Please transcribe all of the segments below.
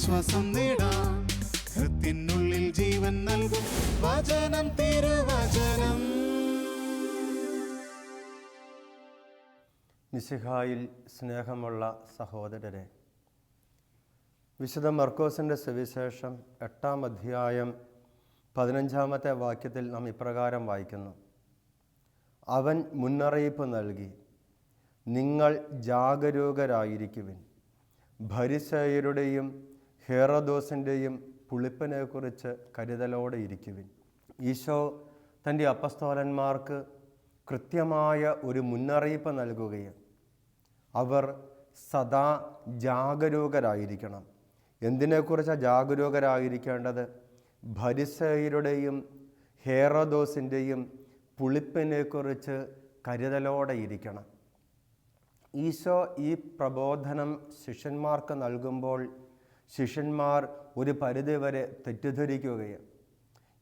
ആശ്വാസം നേടാം. ഹൃത്തിനുള്ളിൽ ജീവൻ നൽകും വചനം, തിരുവചനം. മിശിഹായിൽ സ്നേഹമുള്ള സഹോദരരെ, വിശുദ്ധ മർക്കോസിൻ്റെ സുവിശേഷം 8-ാം അധ്യായം 15-ാമത്തെ വാക്യത്തിൽ നാം ഇപ്രകാരം വായിക്കുന്നു: അവൻ മുന്നറിയിപ്പ് നൽകി, നിങ്ങൾ ജാഗരൂകരായിരിക്കുവിൻ. ഫരിസേയരുടെയും ഹേറോദോസിൻ്റെയും പുളിപ്പിനെക്കുറിച്ച് കരുതലോടെ ഇരിക്കുവിൻ. ഈശോ തൻ്റെ അപ്പസ്തോലന്മാർക്ക് കൃത്യമായ ഒരു മുന്നറിയിപ്പ് നൽകുകയും അവർ സദാ ജാഗരൂകരായിരിക്കണം. എന്തിനെക്കുറിച്ചാണ് ജാഗരൂകരായിരിക്കേണ്ടത്? ഫരിസേയരുടെയും ഹേറോദോസിൻ്റെയും പുളിപ്പിനെക്കുറിച്ച് കരുതലോടെ ഇരിക്കണം. ഈശോ ഈ പ്രബോധനം ശിഷ്യന്മാർക്ക് നൽകുമ്പോൾ ശിഷ്യന്മാർ ഒരു പരിധിവരെ തെറ്റിദ്ധരിക്കുകയും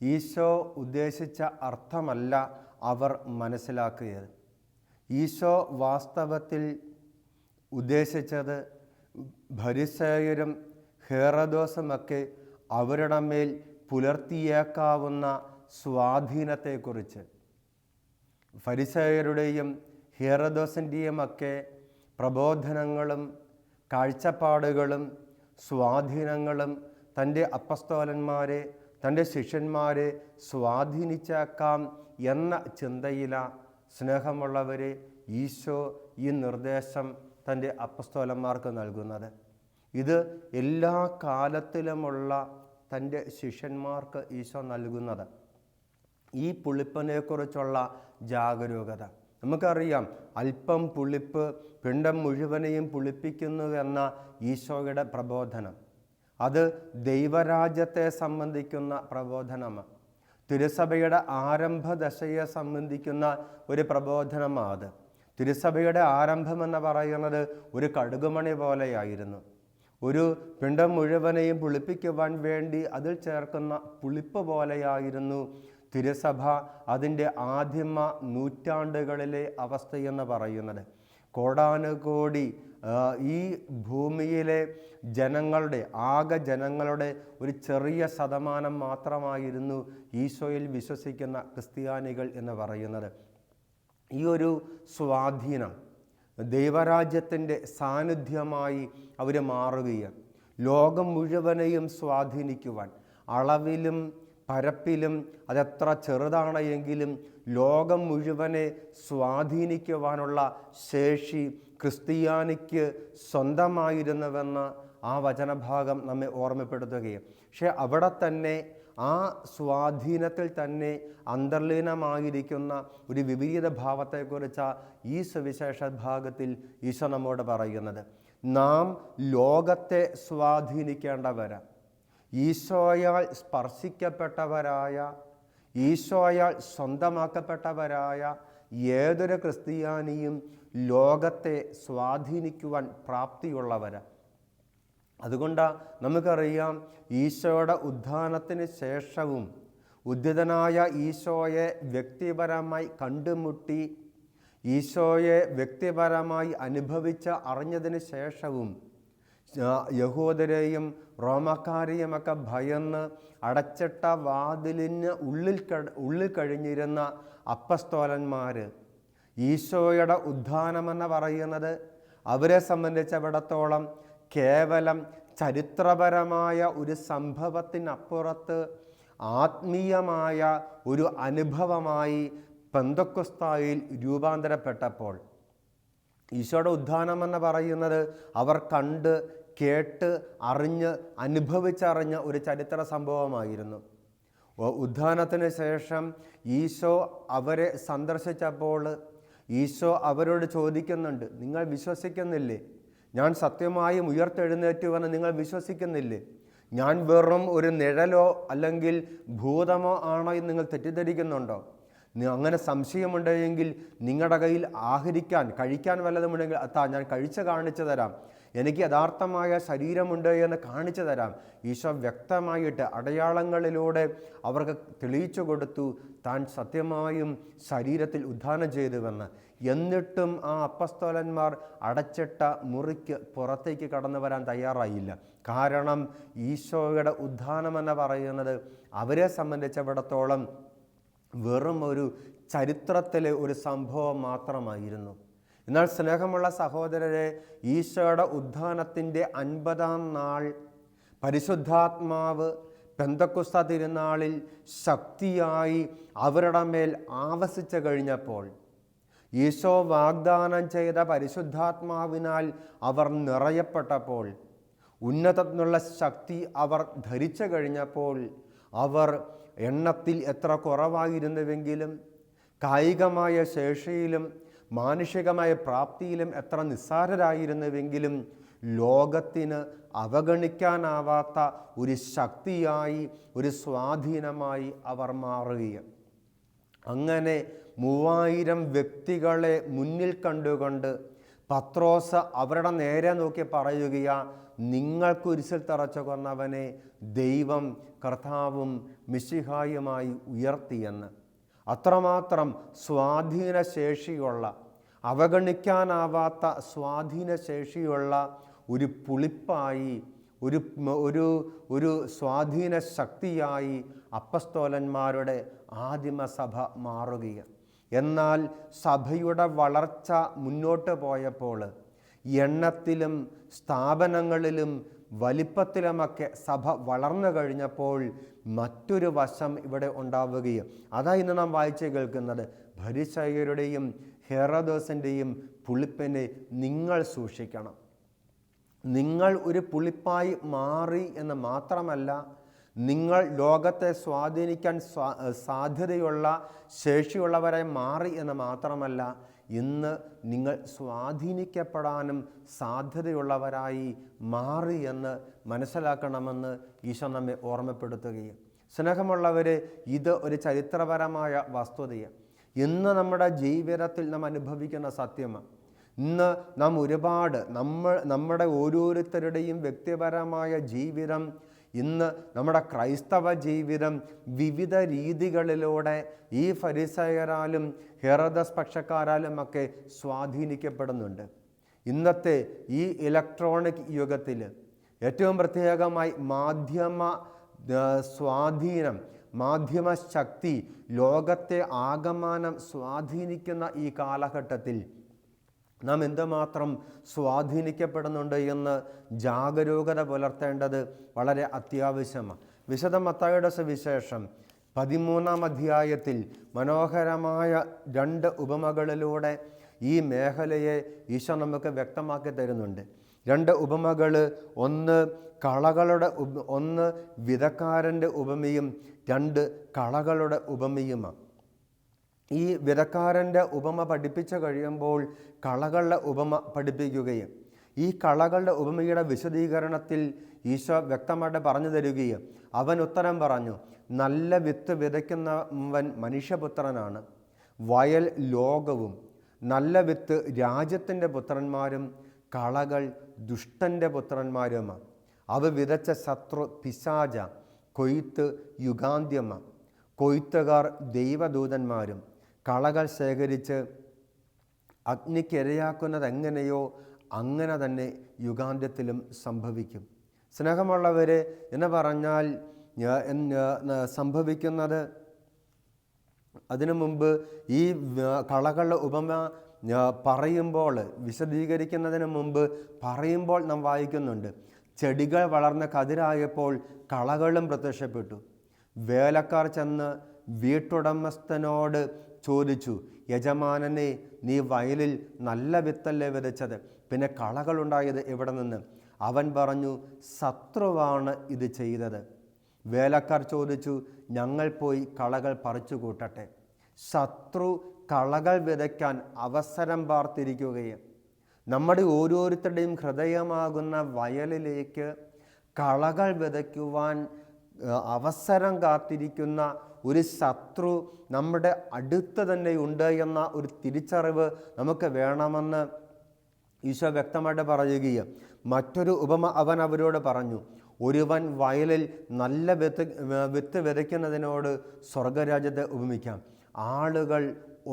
ഈശോ ഉദ്ദേശിച്ച അർത്ഥമല്ല അവർ മനസ്സിലാക്കിയത്. ഈശോ വാസ്തവത്തിൽ ഉദ്ദേശിച്ചത് ഫരിസേയരും ഹേറോദോസുമൊക്കെ അവരുടെ മേൽ പുലർത്തിയേക്കാവുന്ന സ്വാധീനത്തെക്കുറിച്ച്, ഫരിസേയരുടെയും ഹേറോദോസിൻ്റെയും ഒക്കെ പ്രബോധനങ്ങളും കാഴ്ചപ്പാടുകളും സ്വാധീനങ്ങളും തൻ്റെ അപ്പസ്തോലന്മാരെ, തൻ്റെ ശിഷ്യന്മാരെ സ്വാധീനിച്ചേക്കാം എന്ന ചിന്തയിലാണ് സ്നേഹമുള്ളവരെ ഈശോ ഈ നിർദ്ദേശം തൻ്റെ അപ്പസ്തോലന്മാർക്ക് നൽകുന്നത്. ഇത് എല്ലാ കാലത്തിലുമുള്ള തൻ്റെ ശിഷ്യന്മാർക്ക് ഈശോ നൽകുന്നത് ഈ പുളിപ്പിനെക്കുറിച്ചുള്ള ജാഗരൂകത. നമുക്കറിയാം, അല്പം പുളിപ്പ് പിണ്ഡം മുഴുവനെയും പുളിപ്പിക്കുന്നുവെന്ന ഈശോയുടെ പ്രബോധനം അത് ദൈവരാജ്യത്തെ സംബന്ധിക്കുന്ന പ്രബോധനമാണ്. തിരുസഭയുടെ ആരംഭദശയെ സംബന്ധിക്കുന്ന ഒരു പ്രബോധനമാണ് അത്. തിരുസഭയുടെ ആരംഭമെന്ന് പറയുന്നത് ഒരു കടുകുമണി പോലെയായിരുന്നു. ഒരു പിണ്ഡം മുഴുവനെയും പുളിപ്പിക്കുവാൻ വേണ്ടി അതിൽ ചേർക്കുന്ന പുളിപ്പ് പോലെയായിരുന്നു തിരുസഭ അതിൻ്റെ ആദിമ നൂറ്റാണ്ടുകളിലെ അവസ്ഥയെന്ന് പറയുന്നത്. കോടാനുകോടി ഈ ഭൂമിയിലെ ജനങ്ങളുടെ, ആകെ ജനങ്ങളുടെ ഒരു ചെറിയ ശതമാനം മാത്രമായിരുന്നു ഈശോയിൽ വിശ്വസിക്കുന്ന ക്രിസ്ത്യാനികൾ എന്ന് പറയുന്നത്. ഈ ഒരു സ്വാധീനം ദൈവരാജ്യത്തിൻ്റെ സാന്നിധ്യമായി അവർ മാറുകയും ലോകം മുഴുവനെയും സ്വാധീനിക്കുവാൻ, അളവിലും പരപ്പിലും അതെത്ര ചെറുതാണ് എങ്കിലും ലോകം മുഴുവനെ സ്വാധീനിക്കുവാനുള്ള ശേഷി ക്രിസ്ത്യാനിക്ക് സ്വന്തമായിരുന്നുവെന്ന് ആ വചനഭാഗം നമ്മെ ഓർമ്മപ്പെടുത്തുകയും, പക്ഷേ അവിടെ തന്നെ ആ സ്വാധീനത്തിൽ തന്നെ അന്തർലീനമായിരിക്കുന്ന ഒരു വിപരീത ഭാവത്തെക്കുറിച്ചാണ് ഈ സുവിശേഷ ഭാഗത്തിൽ ഈശോ നമ്മോട് പറയുന്നത്. നാം ലോകത്തെ സ്വാധീനിക്കേണ്ടവരാണ്. ഈശോയാൽ സ്പർശിക്കപ്പെട്ടവരായ, ഈശോയാൽ സ്വന്തമാക്കപ്പെട്ടവരായ ഏതൊരു ക്രിസ്ത്യാനിയും ലോകത്തെ സ്വാധീനിക്കുവാൻ പ്രാപ്തിയുള്ളവരാണ്. അതുകൊണ്ടാണ് നമുക്കറിയാം, ഈശോയുടെ ഉത്ഥാനത്തിന് ശേഷവും ഉദ്ധിതനായ ഈശോയെ വ്യക്തിപരമായി കണ്ടുമുട്ടി ഈശോയെ വ്യക്തിപരമായി അനുഭവിച്ച് അറിഞ്ഞതിന് ശേഷവും യഹൂദരെയും റോമക്കാരെയുമൊക്കെ ഭയന്ന് അടച്ചിട്ട വാതിലിന് ഉള്ളിൽ കഴിഞ്ഞിരുന്ന അപ്പസ്തോലന്മാർ ഈശോയുടെ ഉത്ഥാനമെന്ന് പറയുന്നത് അവരെ സംബന്ധിച്ചിടത്തോളം കേവലം ചരിത്രപരമായ ഒരു സംഭവത്തിനപ്പുറത്ത് ആത്മീയമായ ഒരു അനുഭവമായി പെന്തക്കോസ്തായിൽ രൂപാന്തരപ്പെട്ടപ്പോൾ ഈശോയുടെ ഉത്ഥാനമെന്ന് പറയുന്നത് അവർ കണ്ട് കേട്ട് അറിഞ്ഞ് അനുഭവിച്ചറിഞ്ഞ ഒരു ചരിത്ര സംഭവമായിരുന്നു. ഉത്ഥാനത്തിന് ശേഷം ഈശോ അവരെ സന്ദർശിച്ചപ്പോൾ ഈശോ അവരോട് ചോദിക്കുന്നുണ്ട്, നിങ്ങൾ വിശ്വസിക്കുന്നില്ലേ? ഞാൻ സത്യമായും ഉയർത്തെഴുന്നേറ്റുവെന്ന് നിങ്ങൾ വിശ്വസിക്കുന്നില്ലേ? ഞാൻ വെറും ഒരു നിഴലോ അല്ലെങ്കിൽ ഭൂതമോ ആണോ എന്ന് നിങ്ങൾ തെറ്റിദ്ധരിക്കുന്നുണ്ടോ? അങ്ങനെ സംശയമുണ്ടെങ്കിൽ നിങ്ങളുടെ കയ്യിൽ കഴിക്കാൻ വല്ലതുമുണ്ടെങ്കിൽ ഞാൻ കഴിച്ച് കാണിച്ചു തരാം എനിക്ക് യഥാർത്ഥമായ ശരീരമുണ്ട് എന്ന് കാണിച്ചു തരാം. ഈശോ വ്യക്തമായിട്ട് അടയാളങ്ങളിലൂടെ അവർക്ക് തെളിയിച്ചു കൊടുത്തു താൻ സത്യമായും ശരീരത്തിൽ ഉത്ഥാനം ചെയ്തുവെന്ന്. എന്നിട്ടും ആ അപ്പസ്തോലന്മാർ അടച്ചിട്ട മുറിക്ക് പുറത്തേക്ക് കടന്നു വരാൻ തയ്യാറായില്ല. കാരണം ഈശോയുടെ ഉത്ഥാനമെന്ന് പറയുന്നത് അവരെ സംബന്ധിച്ചിടത്തോളം വെറും ഒരു ചരിത്രത്തിലെ ഒരു സംഭവം മാത്രമായിരുന്നു. എന്നാൽ സ്നേഹമുള്ള സഹോദരരെ, ഈശോയുടെ ഉത്ഥാനത്തിൻ്റെ 50-ാം നാൾ പരിശുദ്ധാത്മാവ് പെന്തക്കോസ്ത തിരുനാളിൽ ശക്തിയായി അവരുടെ മേൽ ആവസിച്ചു കഴിഞ്ഞപ്പോൾ, ഈശോ വാഗ്ദാനം ചെയ്ത പരിശുദ്ധാത്മാവിനാൽ അവർ നിറയപ്പെട്ടപ്പോൾ, ഉന്നതത്തിനുള്ള ശക്തി അവർ ധരിച്ചു കഴിഞ്ഞപ്പോൾ, അവർ എണ്ണത്തിൽ എത്ര കുറവായിരുന്നുവെങ്കിലും കായികമായ ശേഷിയിലും മാനുഷികമായ പ്രാപ്തിയിലും എത്ര നിസ്സാരരായിരുന്നുവെങ്കിലും ലോകത്തിന് അവഗണിക്കാനാവാത്ത ഒരു ശക്തിയായി, ഒരു സ്വാധീനമായി അവർ മാറുകയും അങ്ങനെ 3000 വ്യക്തികളെ മുന്നിൽ കണ്ടുകൊണ്ട് പത്രോസ് അവരുടെ നേരെ നോക്കി പറയുകയാ, നിങ്ങൾ കുരിശിൽ തറച്ചു കൊന്നവനെ ദൈവം കർത്താവും മിശിഹായുമായി ഉയർത്തിയെന്ന്. അത്രമാത്രം സ്വാധീനശേഷിയുള്ള, അവഗണിക്കാനാവാത്ത സ്വാധീനശേഷിയുള്ള ഒരു പുളിപ്പായി, ഒരു സ്വാധീന ശക്തിയായി അപ്പസ്തോലന്മാരുടെ ആദിമസഭ മാറുകയാണ്. എന്നാൽ സഭയുടെ വളർച്ച മുന്നോട്ട് പോയപ്പോൾ എണ്ണത്തിലും സ്ഥാപനങ്ങളിലും വലിപ്പത്തിലുമൊക്കെ സഭ വളർന്നു കഴിഞ്ഞപ്പോൾ മറ്റൊരു വശം ഇവിടെ ഉണ്ടാവുകയും അതാ ഇന്ന് നാം വായിച്ച് കേൾക്കുന്നത്. ഫരിസയരുടെയും ഹെറോദോസിൻ്റെയും പുളിപ്പിനെ നിങ്ങൾ സൂക്ഷിക്കണം. നിങ്ങൾ ഒരു പുളിപ്പായി മാറി എന്ന് മാത്രമല്ല, നിങ്ങൾ ലോകത്തെ സ്വാധീനിക്കാൻ സാധ്യതയുള്ള ശേഷിയുള്ളവരായി മാറി എന്ന് മാത്രമല്ല, ഇന്ന് നിങ്ങൾ സ്വാധീനിക്കപ്പെടാനും സാധ്യതയുള്ളവരായി മാറി എന്ന് മനസ്സിലാക്കണമെന്ന് ഈശോ നമ്മെ ഓർമ്മപ്പെടുത്തുകയും. സ്നേഹമുള്ളവരെ, ഇത് ഒരു ചരിത്രപരമായ വസ്തുതയാണ്. ഇന്ന് നമ്മുടെ ജീവിതത്തിൽ നാം അനുഭവിക്കുന്ന സത്യമാണ്. ഇന്ന് നാം ഒരുപാട് നമ്മുടെ ഓരോരുത്തരുടെയും വ്യക്തിപരമായ ജീവിതം, ഇന്ന് നമ്മുടെ ക്രൈസ്തവ ജീവിതം വിവിധ രീതികളിലൂടെ ഈ ഫരിസയരാലും ഹെറോദസ് പക്ഷക്കാരാലും ഒക്കെ സ്വാധീനിക്കപ്പെടുന്നുണ്ട്. ഇന്നത്തെ ഈ ഇലക്ട്രോണിക് യുഗത്തിൽ ഏറ്റവും പ്രത്യേകമായി സ്വാധീനം, മാധ്യമ ശക്തി ലോകത്തെ ആകമാനം സ്വാധീനിക്കുന്ന ഈ കാലഘട്ടത്തിൽ നാം എന്തുമാത്രം സ്വാധീനിക്കപ്പെടുന്നുണ്ട് എന്ന് ജാഗരൂകത പുലർത്തേണ്ടത് വളരെ അത്യാവശ്യമാണ്. വിശുദ്ധ മത്തായിയുടെ സുവിശേഷം 13-ാം അധ്യായത്തിൽ മനോഹരമായ 2 ഉപമകളിലൂടെ ഈ മേഖലയെ ഈശോ നമുക്ക് വ്യക്തമാക്കി തരുന്നുണ്ട്. 2 ഉപമകൾ, ഒന്ന് വിതക്കാരൻ്റെ ഉപമയും 2 കളകളുടെ ഉപമയുമാണ്. ഈ വിതക്കാരൻ്റെ ഉപമ പഠിപ്പിച്ചു കഴിയുമ്പോൾ കളകളുടെ ഉപമ പഠിപ്പിക്കുകയും ഈ കളകളുടെ ഉപമയുടെ വിശദീകരണത്തിൽ ഈശോ വ്യക്തമായിട്ട് പറഞ്ഞു തരികയും അവൻ ഉത്തരം പറഞ്ഞു, നല്ല വിത്ത് വിതയ്ക്കുന്നവൻ മനുഷ്യപുത്രനാണ്, വയൽ ലോകവും, നല്ല വിത്ത് രാജ്യത്തിൻ്റെ പുത്രന്മാരും കളകൾ ദുഷ്ടൻ്റെ പുത്രന്മാരുമാണ്. അവ വിതച്ച ശത്രു പിശാച, കൊയ്ത്ത് യുഗാന്ത്യമാണ്. കൊയ്ത്തുകാർ ദൈവദൂതന്മാരും കളകൾ ശേഖരിച്ച് അഗ്നിക്കിരയാക്കുന്നത് എങ്ങനെയോ അങ്ങനെ തന്നെ യുഗാന്ത്യത്തിലും സംഭവിക്കും. സ്നേഹമുള്ളവരെ, എന്ന് പറഞ്ഞാൽ സംഭവിക്കുന്നത്, അതിനു മുമ്പ് ഈ കളകളുടെ ഉപമ പറയുമ്പോൾ, വിശദീകരിക്കുന്നതിന് മുമ്പ് പറയുമ്പോൾ നാം വായിക്കുന്നുണ്ട്, ചെടികൾ വളർന്ന കതിരായപ്പോൾ കളകളും പ്രത്യക്ഷപ്പെട്ടു. വേലക്കാർ ചെന്ന് വീട്ടുടമസ്ഥനോട് ചോദിച്ചു, യജമാനനെ, നീ വയലിൽ നല്ല വിത്തല്ലേ വിതച്ചത്, പിന്നെ കളകളുണ്ടായത് എവിടെ നിന്ന്? അവൻ പറഞ്ഞു, ശത്രുവാണ് ഇത് ചെയ്തത്. വേലക്കാർ ചോദിച്ചു, ഞങ്ങൾ പോയി കളകൾ പറിച്ചു കൂട്ടട്ടെ. ശത്രു കളകൾ വിതയ്ക്കാൻ അവസരം പാർത്തിരിക്കുകയും നമ്മുടെ ഓരോരുത്തരുടെയും ഹൃദയമാകുന്ന വയലിലേക്ക് കളകൾ വിതയ്ക്കുവാൻ അവസരം കാത്തിരിക്കുന്ന ഒരു ശത്രു നമ്മുടെ അടുത്ത് തന്നെ ഉണ്ട് എന്ന ഒരു തിരിച്ചറിവ് നമുക്ക് വേണമെന്ന് ഈശോ വ്യക്തമായിട്ട് പറയുകയും മറ്റൊരു ഉപമ അവൻ അവരോട് പറഞ്ഞു. ഒരുവൻ വയലിൽ നല്ല വിത്ത് വിതയ്ക്കുന്നതിനോട് സ്വർഗരാജ്യത്തെ ഉപമിക്കാം. ആളുകൾ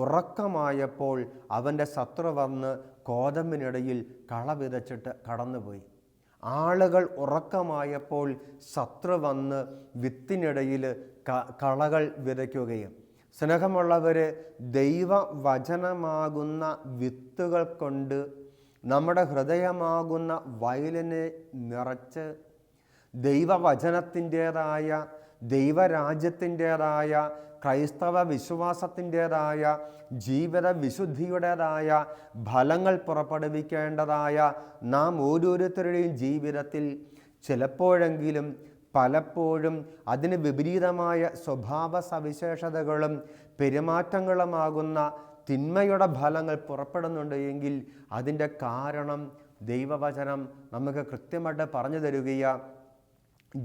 ഉറക്കമായപ്പോൾ അവൻ്റെ ശത്രു വന്ന് കോതമ്പിനിടയിൽ കള വിതച്ചിട്ട് കടന്നുപോയി. ആളുകൾ ഉറക്കമായപ്പോൾ ശത്രു വന്ന് വിത്തിനിടയിൽ കളകൾ വിതയ്ക്കുകയും. സ്നേഹമുള്ളവരെ, ദൈവവചനമാകുന്ന വിത്തുകൾ കൊണ്ട് നമ്മുടെ ഹൃദയമാകുന്ന വയലിനെ നിറച്ച് ദൈവവചനത്തിൻ്റേതായ, ദൈവരാജ്യത്തിൻ്റേതായ, ക്രൈസ്തവ വിശ്വാസത്തിൻ്റേതായ, ജീവിത വിശുദ്ധിയുടേതായ ഫലങ്ങൾ പുറപ്പെടുവിക്കേണ്ടതായ നാം ഓരോരുത്തരുടെയും ജീവിതത്തിൽ ചിലപ്പോഴെങ്കിലും പലപ്പോഴും അതിന് വിപരീതമായ സ്വഭാവ സവിശേഷതകളും പെരുമാറ്റങ്ങളുമാകുന്ന തിന്മയുടെ ഫലങ്ങൾ പുറപ്പെടുന്നുണ്ട് എങ്കിൽ അതിൻ്റെ കാരണം ദൈവവചനം നമുക്ക് കൃത്യമായിട്ട് പറഞ്ഞു തരികയാണ്.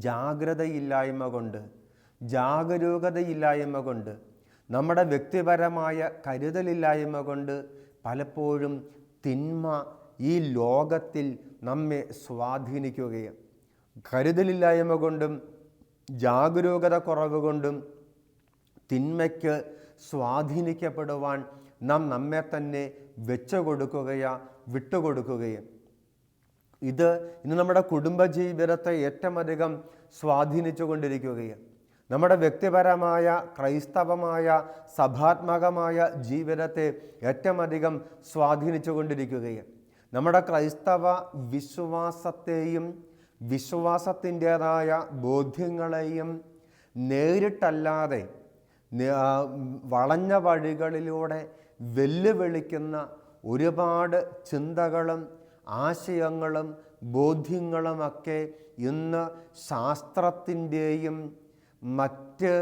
ജാഗ്രതയില്ലായ്മ കൊണ്ട്, ജാഗരൂകതയില്ലായ്മ കൊണ്ട്, നമ്മുടെ വ്യക്തിപരമായ കരുതലില്ലായ്മ കൊണ്ട് പലപ്പോഴും തിന്മ ഈ ലോകത്തിൽ നമ്മെ സ്വാധീനിക്കുകയാണ്. കരുതലില്ലായ്മ കൊണ്ടും ജാഗരൂകത കുറവ് കൊണ്ടും തിന്മയ്ക്ക് സ്വാധീനിക്കപ്പെടുവാൻ നാം നമ്മെ തന്നെ വെച്ചു കൊടുക്കുകയാണ്, വിട്ടുകൊടുക്കുകയാണ്. ഇത് ഇന്ന് നമ്മുടെ കുടുംബജീവിതത്തെ ഏറ്റവും അധികം സ്വാധീനിച്ചു കൊണ്ടിരിക്കുകയാണ്. നമ്മുടെ വ്യക്തിപരമായ, ക്രൈസ്തവമായ, സഭാത്മകമായ ജീവിതത്തെ ഏറ്റവും അധികം സ്വാധീനിച്ചു കൊണ്ടിരിക്കുകയാണ്. നമ്മുടെ ക്രൈസ്തവ വിശ്വാസത്തെയും വിശ്വാസത്തിൻ്റേതായ ബോധ്യങ്ങളെയും നേരിട്ടല്ലാതെ വളഞ്ഞ വഴികളിലൂടെ വെല്ലുവിളിക്കുന്ന ഒരുപാട് ചിന്തകളും ആശയങ്ങളും ബോധ്യങ്ങളുമൊക്കെ ഇന്ന് ശാസ്ത്രത്തിൻ്റെയും മറ്റ്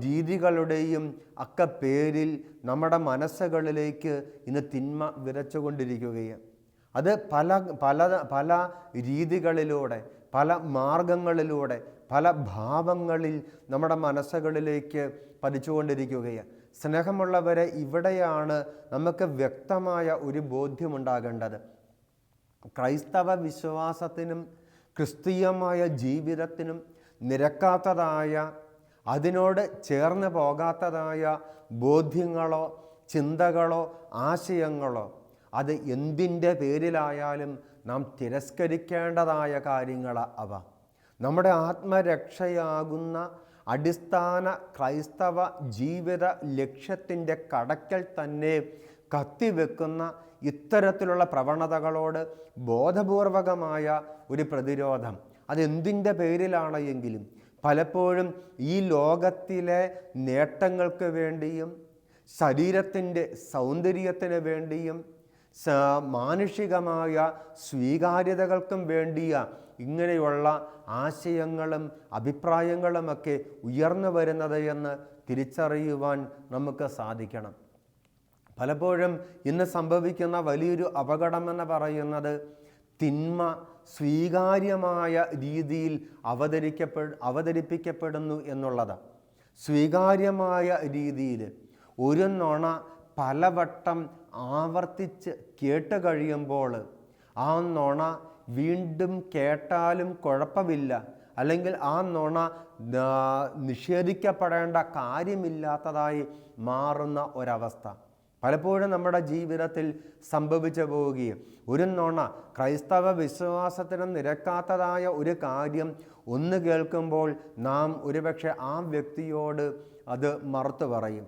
രീതികളുടെയും ഒക്കെ പേരിൽ നമ്മുടെ മനസ്സുകളിലേക്ക് ഇന്ന് തിന്മ വിതച്ചുകൊണ്ടിരിക്കുകയാണ്. അത് പല പല പല രീതികളിലൂടെ, പല മാർഗങ്ങളിലൂടെ, പല ഭാവങ്ങളിൽ നമ്മുടെ മനസ്സുകളിലേക്ക് പതിച്ചുകൊണ്ടിരിക്കുകയാണ്. സ്നേഹമുള്ളവരെ, ഇവിടെയാണ് നമുക്ക് വ്യക്തമായ ഒരു ബോധ്യമുണ്ടാകേണ്ടത്. ക്രൈസ്തവ വിശ്വാസത്തിനും ക്രിസ്തീയമായ ജീവിതത്തിനും നിരക്കാത്തതായ, അതിനോട് ചേർന്ന് പോകാത്തതായ ബോധ്യങ്ങളോ ചിന്തകളോ ആശയങ്ങളോ അത് എന്തിൻ്റെ പേരിലായാലും നാം തിരസ്കരിക്കേണ്ടതായ കാര്യങ്ങളാണ് അവ. നമ്മുടെ ആത്മരക്ഷയാകുന്ന അടിസ്ഥാന ക്രൈസ്തവ ജീവിത ലക്ഷ്യത്തിൻ്റെ കടക്കൽ തന്നെ കത്തിവെക്കുന്ന ഇത്തരത്തിലുള്ള പ്രവണതകളോട് ബോധപൂർവകമായ ഒരു പ്രതിരോധം, അതെന്തിൻ്റെ പേരിലാണ് എങ്കിലും പലപ്പോഴും ഈ ലോകത്തിലെ നേട്ടങ്ങൾക്ക് വേണ്ടിയും ശരീരത്തിൻ്റെ സൗന്ദര്യത്തിന് വേണ്ടിയും മാനുഷികമായ സ്വീകാര്യതകൾക്കും വേണ്ടിയ ഇങ്ങനെയുള്ള ആശയങ്ങളും അഭിപ്രായങ്ങളുമൊക്കെ ഉയർന്നു വരുന്നത് എന്ന് തിരിച്ചറിയുവാൻ നമുക്ക് സാധിക്കണം. പലപ്പോഴും ഇന്ന് സംഭവിക്കുന്ന വലിയൊരു അപകടമെന്ന് പറയുന്നത് തിന്മ സ്വീകാര്യമായ രീതിയിൽ അവതരിപ്പിക്കപ്പെടുന്നു എന്നുള്ളതാണ്. സ്വീകാര്യമായ രീതിയിൽ ഒരു നുണ പലവട്ടം ആവർത്തിച്ച് കേട്ട് കഴിയുമ്പോൾ ആ നുണ വീണ്ടും കേട്ടാലും കുഴപ്പമില്ല, അല്ലെങ്കിൽ ആ നുണ നിഷേധിക്കപ്പെടേണ്ട കാര്യമില്ലാത്തതായി മാറുന്ന ഒരവസ്ഥ പലപ്പോഴും നമ്മുടെ ജീവിതത്തിൽ സംഭവിച്ചു പോവുകയും, ഒരു നുണ ക്രൈസ്തവ വിശ്വാസത്തിനും നിരക്കാത്തതായ ഒരു കാര്യം ഒന്ന് കേൾക്കുമ്പോൾ നാം ഒരുപക്ഷെ ആ വ്യക്തിയോട് അത് മറുത്തു പറയും.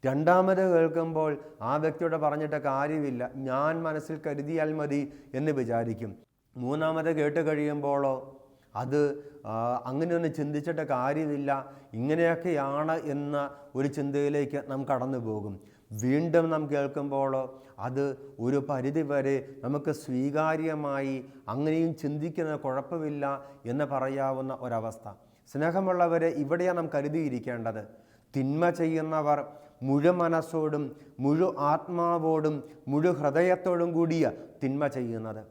രണ്ടാമത് കേൾക്കുമ്പോൾ ആ വ്യക്തിയോട് പറഞ്ഞിട്ട് കാര്യമില്ല, ഞാൻ മനസ്സിൽ കരുതിയാൽ മതി എന്ന് വിചാരിക്കും. മൂന്നാമത് കേട്ട് കഴിയുമ്പോഴോ അത് അങ്ങനെയൊന്നും ചിന്തിച്ചിട്ട് കാര്യമില്ല, ഇങ്ങനെയൊക്കെയാണ് എന്ന ഒരു ചിന്തയിലേക്ക് നാം കടന്നു പോകും. വീണ്ടും നാം കേൾക്കുമ്പോഴോ അത് ഒരു പരിധിവരെ നമുക്ക് സ്വീകാര്യമായി, അങ്ങനെയും ചിന്തിക്കുന്നത് കുഴപ്പമില്ല എന്ന് പറയാവുന്ന ഒരവസ്ഥ. സ്നേഹമുള്ളവരെ, ഇവിടെയാണ് നാം കരുതിയിരിക്കേണ്ടത്. തിന്മ ചെയ്യുന്നവർ മുഴു മനസ്സോടും മുഴു ആത്മാവോടും മുഴു ഹൃദയത്തോടും കൂടിയ തിന്മ ചെയ്യുന്നത്.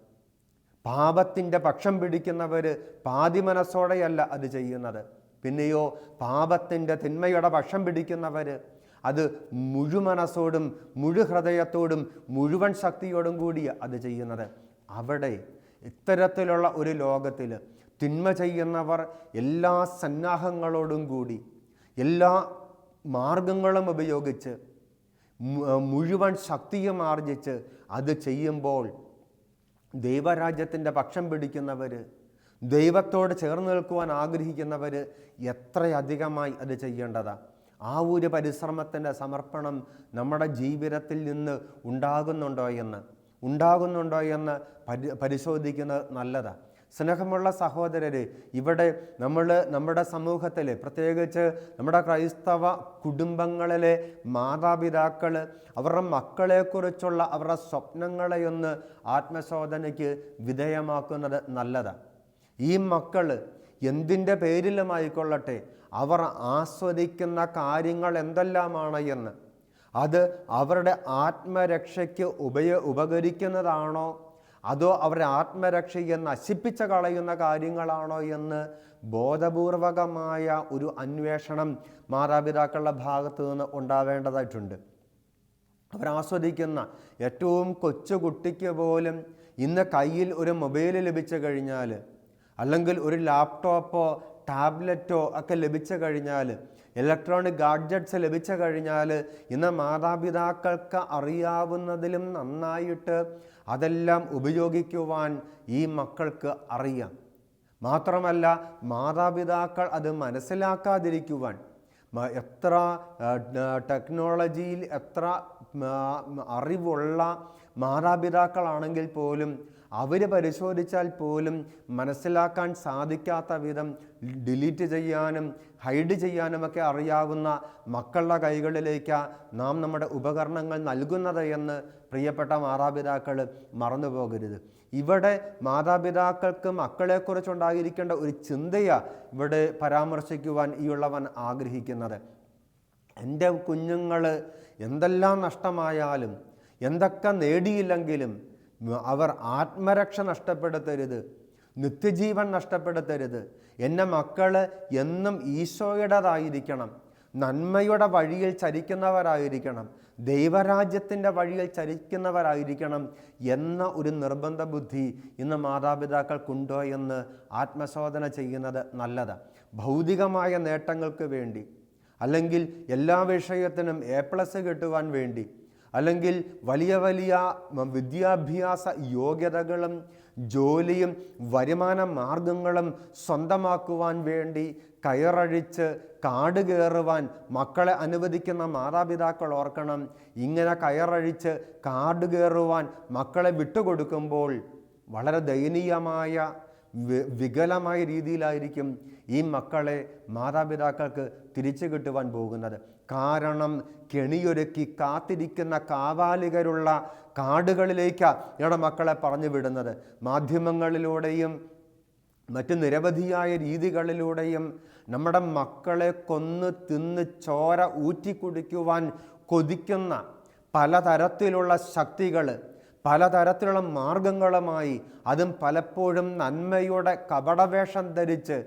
പാപത്തിൻ്റെ പക്ഷം പിടിക്കുന്നവർ പാതി മനസ്സോടെയല്ല അത് ചെയ്യുന്നത്. പിന്നെയോ പാപത്തിൻ്റെ തിന്മയുടെ പക്ഷം പിടിക്കുന്നവർ അത് മുഴു മനസ്സോടും മുഴു ഹൃദയത്തോടും മുഴുവൻ ശക്തിയോടും കൂടിയ അത് ചെയ്യുന്നത്. അവിടെ ഇത്തരത്തിലുള്ള ഒരു ലോകത്തിൽ തിന്മ ചെയ്യുന്നവർ എല്ലാ സന്നാഹങ്ങളോടും കൂടി എല്ലാ മാർഗങ്ങളും ഉപയോഗിച്ച് മുഴുവൻ ശക്തിയും ആർജിച്ച് അത് ചെയ്യുമ്പോൾ ദൈവരാജ്യത്തിൻ്റെ പക്ഷം പിടിക്കുന്നവർ, ദൈവത്തോട് ചേർന്ന് നിൽക്കുവാൻ ആഗ്രഹിക്കുന്നവർ എത്രയധികമായി അത് ചെയ്യേണ്ടതാണ്. ആ ഒരു പരിശ്രമത്തിൻ്റെ സമർപ്പണം നമ്മുടെ ജീവിതത്തിൽ നിന്ന് ഉണ്ടാകുന്നുണ്ടോ എന്ന് പരിശോധിക്കുന്നത് നല്ലതാണ്. സ്നേഹമുള്ള സഹോദരരെ, ഇവിടെ നമ്മുടെ സമൂഹത്തിൽ, പ്രത്യേകിച്ച് നമ്മുടെ ക്രൈസ്തവ കുടുംബങ്ങളിലെ മാതാപിതാക്കൾ അവരുടെ മക്കളെക്കുറിച്ചുള്ള അവരുടെ സ്വപ്നങ്ങളെയൊന്ന് ആത്മശോധനയ്ക്ക് വിധേയമാക്കുന്നത് നല്ലതാണ്. ഈ മക്കൾ എന്തിൻ്റെ പേരിലുമായിക്കൊള്ളട്ടെ, അവർ ആസ്വദിക്കുന്ന കാര്യങ്ങൾ എന്തെല്ലാമാണ് എന്ന്, അത് അവരുടെ ആത്മരക്ഷയ്ക്ക് ഉപകരിക്കുന്നതാണോ അതോ അവരുടെ ആത്മരക്ഷയെ നശിപ്പിച്ച് കളയുന്ന കാര്യങ്ങളാണോ എന്ന് ബോധപൂർവകമായ ഒരു അന്വേഷണം മാതാപിതാക്കളുടെ ഭാഗത്തു നിന്ന് ഉണ്ടാവേണ്ടതായിട്ടുണ്ട്. അവരാസ്വദിക്കുന്ന ഏറ്റവും കൊച്ചു കുട്ടിക്ക് പോലും ഇന്ന് കയ്യിൽ ഒരു മൊബൈൽ ലഭിച്ചു കഴിഞ്ഞാൽ, അല്ലെങ്കിൽ ഒരു ലാപ്ടോപ്പോ ടാബ്ലറ്റോ ഒക്കെ ലഭിച്ചു കഴിഞ്ഞാൽ, ഇലക്ട്രോണിക് ഗാഡ്ജറ്റ്സ് ലഭിച്ചു കഴിഞ്ഞാൽ, ഇന്ന് മാതാപിതാക്കൾക്ക് അറിയാവുന്നതിലും നന്നായിട്ട് അതെല്ലാം ഉപയോഗിക്കുവാൻ ഈ മക്കൾക്ക് അറിയാം. മാത്രമല്ല, മാതാപിതാക്കൾ അത് മനസ്സിലാക്കാതിരിക്കുവാൻ എത്ര ടെക്നോളജിയിൽ എത്ര അറിവുള്ള മാതാപിതാക്കളാണെങ്കിൽ പോലും അവർ പരിശോധിച്ചാൽ പോലും മനസ്സിലാക്കാൻ സാധിക്കാത്ത വിധം ഡിലീറ്റ് ചെയ്യാനും ഹൈഡ് ചെയ്യാനുമൊക്കെ അറിയാവുന്ന മക്കളുടെ കൈകളിലേക്ക് നാം നമ്മുടെ ഉപകരണങ്ങൾ നൽകുന്നത് എന്ന് പ്രിയപ്പെട്ട മാതാപിതാക്കൾ മറന്നു പോകരുത്. ഇവിടെ മാതാപിതാക്കൾക്ക് മക്കളെക്കുറിച്ചുണ്ടായിരിക്കേണ്ട ഒരു ചിന്തയാണ് ഇവിടെ പരാമർശിക്കുവാൻ ഈ ഉള്ളവൻ ആഗ്രഹിക്കുന്നത്. എൻ്റെ കുഞ്ഞുങ്ങൾ എന്തെല്ലാം നഷ്ടമായാലും, എന്തൊക്കെ നേടിയില്ലെങ്കിലും അവർ ആത്മരക്ഷ നഷ്ടപ്പെടുത്തരുത്, നിത്യജീവൻ നഷ്ടപ്പെടുത്തരുത്. എൻ്റെ മക്കൾ എന്നും ഈശോയുടേതായിരിക്കണം, നന്മയുടെ വഴിയിൽ ചരിക്കുന്നവരായിരിക്കണം, ദൈവരാജ്യത്തിൻ്റെ വഴിയിൽ ചരിക്കുന്നവരായിരിക്കണം എന്ന ഒരു നിർബന്ധ ബുദ്ധി ഇന്ന് മാതാപിതാക്കൾക്കുണ്ടോ എന്ന് ആത്മശോധന ചെയ്യുന്നത് നല്ലതാണ്. ഭൗതികമായ നേട്ടങ്ങൾക്ക് വേണ്ടി, അല്ലെങ്കിൽ എല്ലാ വിഷയത്തിനും A+ കിട്ടുവാൻ വേണ്ടി, അല്ലെങ്കിൽ വലിയ വലിയ വിദ്യാഭ്യാസ യോഗ്യതകളും ജോലിയും വരുമാന മാർഗങ്ങളും സ്വന്തമാക്കുവാൻ വേണ്ടി കയറഴിച്ച് കാട് കയറുവാൻ മക്കളെ അനുവദിക്കുന്ന മാതാപിതാക്കൾ ഓർക്കണം, ഇങ്ങനെ കയറഴിച്ച് കാട് കയറുവാൻ മക്കളെ വിട്ടുകൊടുക്കുമ്പോൾ വളരെ ദയനീയമായ വികലമായ രീതിയിലായിരിക്കും ഈ മക്കളെ മാതാപിതാക്കൾക്ക് തിരിച്ചു കിട്ടുവാൻ പോകുന്നത്. കാരണം കെണിയൊരുക്കി കാത്തിരിക്കുന്ന കാവാലികരുള്ള കാടുകളിലേക്ക് ഞങ്ങളുടെ മക്കളെ പറഞ്ഞു വിടുന്നത്. മാധ്യമങ്ങളിലൂടെയും മറ്റ് നിരവധിയായ രീതികളിലൂടെയും നമ്മുടെ മക്കളെ കൊന്ന് തിന്ന് ചോര ഊറ്റിക്കുടിക്കുവാൻ കൊതിക്കുന്ന പലതരത്തിലുള്ള ശക്തികൾ, പലതരത്തിലുള്ള മാർഗങ്ങളുമായി, അതും പലപ്പോഴും നന്മയുടെ കപടവേഷം ധരിച്ച്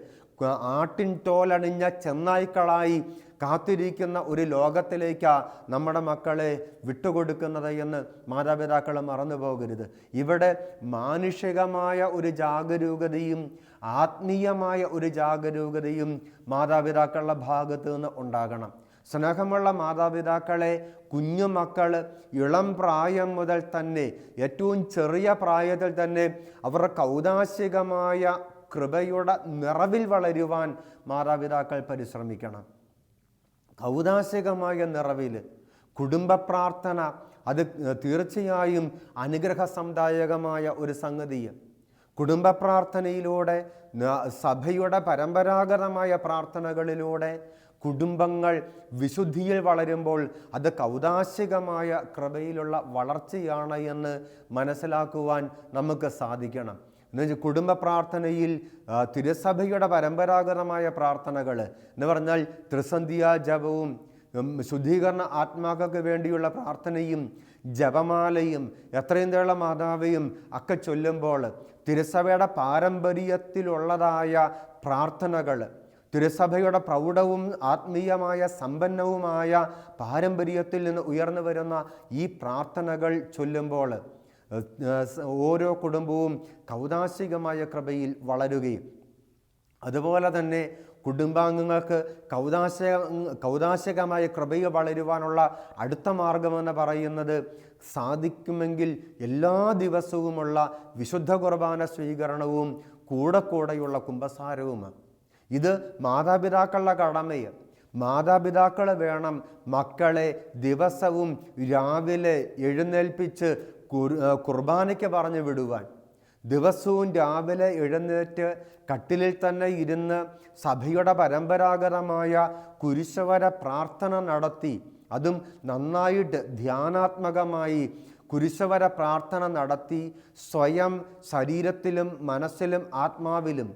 ആട്ടിൻ തോലണിഞ്ഞ ചെന്നായ്ക്കളായി കാത്തിരിക്കുന്ന ഒരു ലോകത്തിലേക്കാണ് നമ്മുടെ മക്കളെ വിട്ടുകൊടുക്കുന്നത് എന്ന് മാതാപിതാക്കൾ മറന്നു പോകരുത്. ഇവിടെ മാനുഷികമായ ഒരു ജാഗരൂകതയും ആത്മീയമായ ഒരു ജാഗരൂകതയും മാതാപിതാക്കളുടെ ഭാഗത്ത് നിന്ന് ഉണ്ടാകണം. സ്നേഹമുള്ള മാതാപിതാക്കളെ, കുഞ്ഞുമക്കൾ ഇളം പ്രായം മുതൽ തന്നെ, ഏറ്റവും ചെറിയ പ്രായത്തിൽ തന്നെ അവർ കൗതാശികമായ കൃപയുടെ നിറവിൽ വളരുവാൻ മാതാപിതാക്കൾ പരിശ്രമിക്കണം. കൗതാശികമായ നിറവിൽ കുടുംബ പ്രാർത്ഥന അത് തീർച്ചയായും അനുഗ്രഹസംദായകമായ ഒരു സംഗതിയും. കുടുംബ പ്രാർത്ഥനയിലൂടെ, സഭയുടെ പരമ്പരാഗതമായ പ്രാർത്ഥനകളിലൂടെ കുടുംബങ്ങൾ വിശുദ്ധിയിൽ വളരുമ്പോൾ അത് കൗതാശികമായ കൃപയിലുള്ള വളർച്ചയാണ് എന്ന് മനസ്സിലാക്കുവാൻ നമുക്ക് സാധിക്കണം. എന്നുവെച്ചാൽ കുടുംബ പ്രാർത്ഥനയിൽ തിരുസഭയുടെ പരമ്പരാഗതമായ പ്രാർത്ഥനകൾ എന്ന് പറഞ്ഞാൽ ത്രിസന്ധ്യാ ജപവും ശുദ്ധീകരണ ആത്മാക്കൾക്ക് വേണ്ടിയുള്ള പ്രാർത്ഥനയും ജപമാലയും എത്രയും തേള മാതാവയും ഒക്കെ ചൊല്ലുമ്പോൾ തിരുസഭയുടെ പാരമ്പര്യത്തിലുള്ളതായ പ്രാർത്ഥനകൾ, തിരുസഭയുടെ പ്രൗഢവും ആത്മീയമായ സമ്പന്നവുമായ പാരമ്പര്യത്തിൽ നിന്ന് ഉയർന്നു വരുന്ന ഈ പ്രാർത്ഥനകൾ ചൊല്ലുമ്പോൾ ഓരോ കുടുംബവും കൗദാശികമായ കൃപയിൽ വളരുകയും അതുപോലെ തന്നെ കുടുംബാംഗങ്ങൾക്ക് കൗദാശികമായ കൃപയിൽ വളരുവാനുള്ള അടുത്ത മാർഗമെന്ന് പറയുന്നത് സാധിക്കുമെങ്കിൽ എല്ലാ ദിവസവുമുള്ള വിശുദ്ധ കുർബാന സ്വീകരണവും കൂടെയുള്ള കുമ്പസാരവുമാണ്. ഇത് മാതാപിതാക്കളുടെ കടമയാണ്. മാതാപിതാക്കൾ വേണം മക്കളെ ദിവസവും രാവിലെ എഴുന്നേൽപ്പിച്ച് കുർബാനയ്ക്ക് പറഞ്ഞു വിടുവാൻ. ദിവസവും രാവിലെ എഴുന്നേറ്റ് കട്ടിലിൽ തന്നെ ഇരുന്ന് സഭയുടെ പരമ്പരാഗതമായ കുരിശുവര പ്രാർത്ഥന നടത്തി, അതും നന്നായിട്ട് ധ്യാനാത്മകമായി കുരിശുവര പ്രാർത്ഥന നടത്തി സ്വയം ശരീരത്തിലും മനസ്സിലും ആത്മാവിലും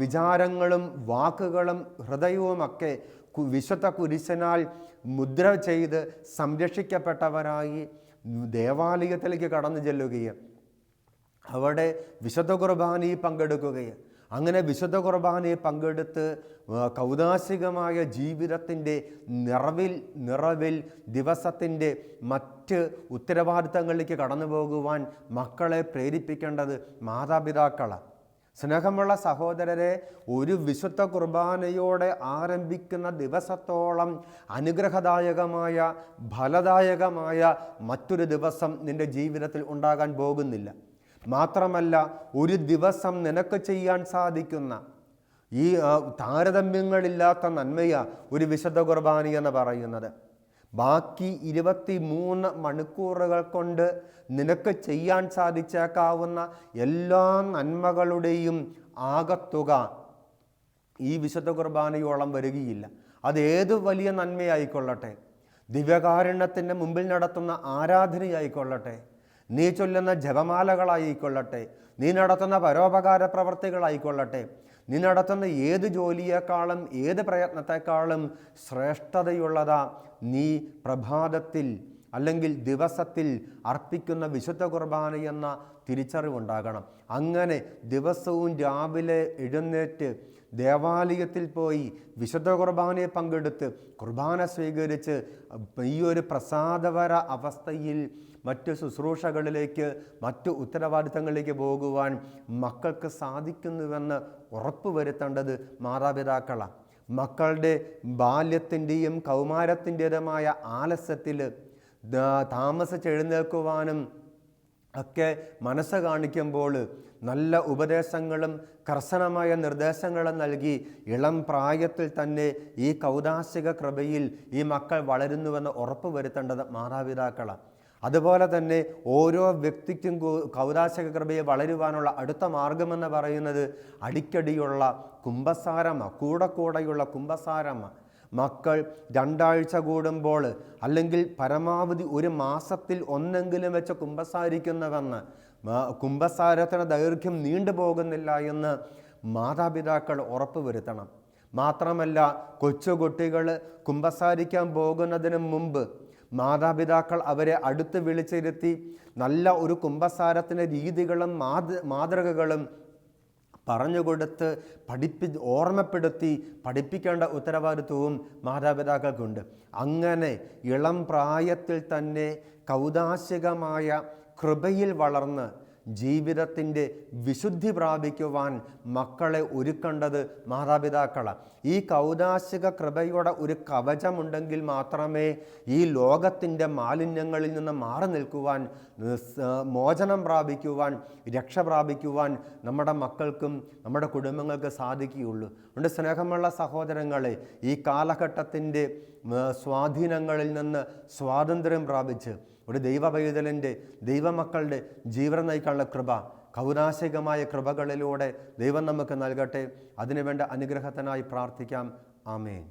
വിചാരങ്ങളും വാക്കുകളും ഹൃദയവുമൊക്കെ വിശുദ്ധ കുരിശനാൽ മുദ്ര ചെയ്ത് സംരക്ഷിക്കപ്പെട്ടവരായി ദേവാലയത്തിലേക്ക് കടന്നു ചെല്ലുകയും അവിടെ വിശുദ്ധ കുർബാനയിൽ പങ്കെടുക്കുകയും അങ്ങനെ വിശുദ്ധ കുർബാനയിൽ പങ്കെടുത്ത് കൗദാശികമായ ജീവിതത്തിൻ്റെ നിറവിൽ ദിവസത്തിൻ്റെ മറ്റ് ഉത്തരവാദിത്തങ്ങളിലേക്ക് കടന്നു പോകുവാൻ മക്കളെ പ്രേരിപ്പിക്കേണ്ടത് മാതാപിതാക്കളാണ്. സ്നേഹമുള്ള സഹോദരരെ, ഒരു വിശുദ്ധ കുർബാനയോടെ ആരംഭിക്കുന്ന ദിവസത്തോളം അനുഗ്രഹദായകമായ ഫലദായകമായ മറ്റൊരു ദിവസം നിൻ്റെ ജീവിതത്തിൽ ഉണ്ടാകാൻ പോകുന്നില്ല. മാത്രമല്ല, ഒരു ദിവസം നിനക്ക് ചെയ്യാൻ സാധിക്കുന്ന ഈ താരതമ്യങ്ങളില്ലാത്ത നന്മയാ ഒരു വിശുദ്ധ കുർബാന എന്ന് പറയുന്നത്. ബാക്കി 23 മണിക്കൂറുകൾ കൊണ്ട് നിനക്ക് ചെയ്യാൻ സാധിച്ചേക്കാവുന്ന എല്ലാ നന്മകളുടെയും ആകത്തുക ഈ വിശുദ്ധ കുർബാനയോളം വരികയില്ല. അതേത് വലിയ നന്മയായിക്കൊള്ളട്ടെ, ദിവ്യകാരുണ്യത്തിൻ്റെ മുമ്പിൽ നടത്തുന്ന ആരാധനയായിക്കൊള്ളട്ടെ, നീ ചൊല്ലുന്ന ജപമാലകളായിക്കൊള്ളട്ടെ, നീ നടത്തുന്ന പരോപകാര പ്രവർത്തികളായിക്കൊള്ളട്ടെ, നീ നടത്തുന്ന ഏത് ജോലിയേക്കാളും ഏത് പ്രയത്നത്തെക്കാളും ശ്രേഷ്ഠതയുള്ളതാ നീ പ്രഭാതത്തിൽ അല്ലെങ്കിൽ ദിവസത്തിൽ അർപ്പിക്കുന്ന വിശുദ്ധ കുർബാന എന്ന തിരിച്ചറിവുണ്ടാകണം. അങ്ങനെ ദിവസവും രാവിലെ എഴുന്നേറ്റ് ദേവാലയത്തിൽ പോയി വിശുദ്ധ കുർബാനയെ പങ്കെടുത്ത് കുർബാന സ്വീകരിച്ച് ഈ ഒരു പ്രസാദപര അവസ്ഥയിൽ മറ്റ് ശുശ്രൂഷകളിലേക്ക് മറ്റു ഉത്തരവാദിത്തങ്ങളിലേക്ക് പോകുവാൻ മക്കൾക്ക് സാധിക്കുന്നുവെന്ന് ഉറപ്പുവരുത്തേണ്ടത് മാതാപിതാക്കളാണ്. മക്കളുടെ ബാല്യത്തിൻ്റെയും കൗമാരത്തിൻ്റെതുമായ ആലസ്യത്തിൽ താമസിച്ചെഴുന്നേൽക്കുവാനും ഒക്കെ മനസ്സ് കാണിക്കുമ്പോൾ നല്ല ഉപദേശങ്ങളും കർശനമായ നിർദ്ദേശങ്ങളും നൽകി ഇളം പ്രായത്തിൽ തന്നെ ഈ കൗദാശിക കൃപയിൽ ഈ മക്കൾ വളരുന്നുവെന്ന് ഉറപ്പ് വരുത്തേണ്ടത് മാതാപിതാക്കളാണ്. അതുപോലെ തന്നെ ഓരോ വ്യക്തിക്കും കൗദാശിക കൃപയെ വളരുവാനുള്ള അടുത്ത മാർഗമെന്ന് പറയുന്നത് അടിക്കടിയുള്ള കുമ്പസാരമാണ്, കൂടെയുള്ള കുമ്പസാരമാണ്. മക്കൾ 2 ആഴ്ച കൂടുമ്പോൾ അല്ലെങ്കിൽ പരമാവധി 1 മാസത്തിൽ ഒന്നെങ്കിലും വെച്ച് കുമ്പസാരിക്കുന്നവെന്ന്, കുമ്പസാരത്തിന് ദൈർഘ്യം നീണ്ടുപോകുന്നില്ല എന്ന് മാതാപിതാക്കൾ ഉറപ്പ് വരുത്തണം. മാത്രമല്ല, കൊച്ചുകുട്ടികൾ കുമ്പസാരിക്കാൻ പോകുന്നതിന് മുമ്പ് മാതാപിതാക്കൾ അവരെ അടുത്ത് വിളിച്ചിരുത്തി നല്ല ഒരു കുമ്പസാരത്തിൻ്റെ രീതികളും മാതൃകകളും പറഞ്ഞുകൊടുത്ത് ഓർമ്മപ്പെടുത്തി പഠിപ്പിക്കേണ്ട ഉത്തരവാദിത്വവും മാതാപിതാക്കൾക്കുണ്ട്. അങ്ങനെ ഇളം പ്രായത്തിൽ തന്നെ കൗദാശികമായ കൃപയിൽ വളർന്ന് ജീവിതത്തിൻ്റെ വിശുദ്ധി പ്രാപിക്കുവാൻ മക്കളെ ഒരുക്കേണ്ടത് മാതാപിതാക്കളാണ്. ഈ കൗദാശിക കൃപയുടെ ഒരു കവചമുണ്ടെങ്കിൽ മാത്രമേ ഈ ലോകത്തിൻ്റെ മാലിന്യങ്ങളിൽ നിന്ന് മാറി നിൽക്കുവാൻ, മോചനം പ്രാപിക്കുവാൻ, രക്ഷ പ്രാപിക്കുവാൻ നമ്മുടെ മക്കൾക്കും നമ്മുടെ കുടുംബങ്ങൾക്ക് സാധിക്കുകയുള്ളൂ. അതുകൊണ്ട് സ്നേഹമുള്ള സഹോദരങ്ങളെ, ഈ കാലഘട്ടത്തിൻ്റെ സ്വാധീനങ്ങളിൽ നിന്ന് സ്വാതന്ത്ര്യം പ്രാപിച്ച് ഒരു ദൈവപൈതലിൻ്റെ ദൈവമക്കളുടെ ജീവൻ നയിക്കാനുള്ള കൃപ, കൗദാശികമായ കൃപകളിലൂടെ ദൈവം നമുക്ക് നൽകട്ടെ. അതിനുവേണ്ട അനുഗ്രഹത്തിനായി പ്രാർത്ഥിക്കാം. ആമേൻ.